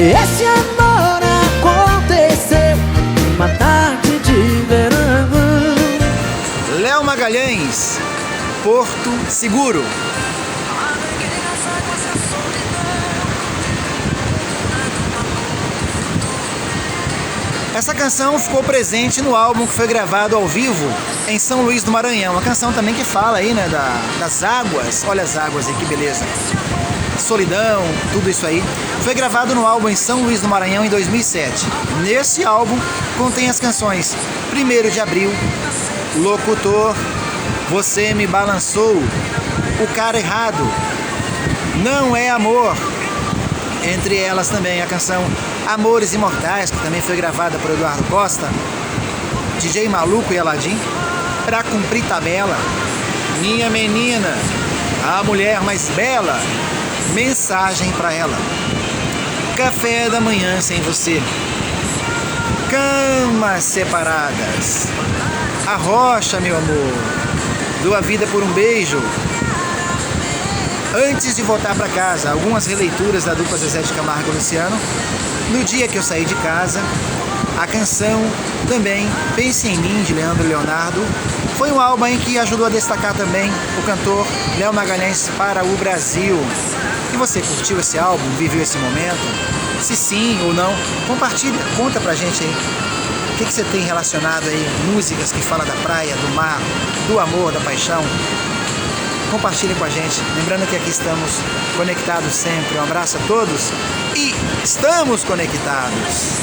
Esse amor aconteceu uma tarde de verão. Léo Magalhães, Porto Seguro. Essa canção ficou presente no álbum que foi gravado ao vivo em São Luís do Maranhão. Uma canção também que fala aí, né, das águas. Olha as águas aí, que beleza. Solidão, tudo isso aí. Foi gravado no álbum em São Luís do Maranhão em 2007. Nesse álbum contém as canções 1º de Abril, Locutor, Você Me Balançou, O Cara Errado, Não É Amor. Entre elas também a canção Amores Imortais, que também foi gravada por Eduardo Costa, DJ Maluco e Aladim, Pra Cumprir Tabela, Minha Menina, A Mulher Mais Bela, Mensagem Pra Ela, Café da Manhã Sem Você, Camas Separadas, A Rocha, Meu Amor, Dou a Vida por um Beijo, Antes de Voltar Pra Casa, algumas releituras da dupla Zezé de Camargo e Luciano, No Dia Que Eu Saí de Casa, a canção também Pense em Mim, de Leandro e Leonardo. Foi um álbum em que ajudou a destacar também o cantor Léo Magalhães para o Brasil. E você curtiu esse álbum? Viveu esse momento? Se sim ou não, compartilha, conta pra gente aí. O que você tem relacionado aí? Músicas que falam da praia, do mar, do amor, da paixão? Compartilhe com a gente. Lembrando que aqui estamos conectados sempre. Um abraço a todos e estamos conectados.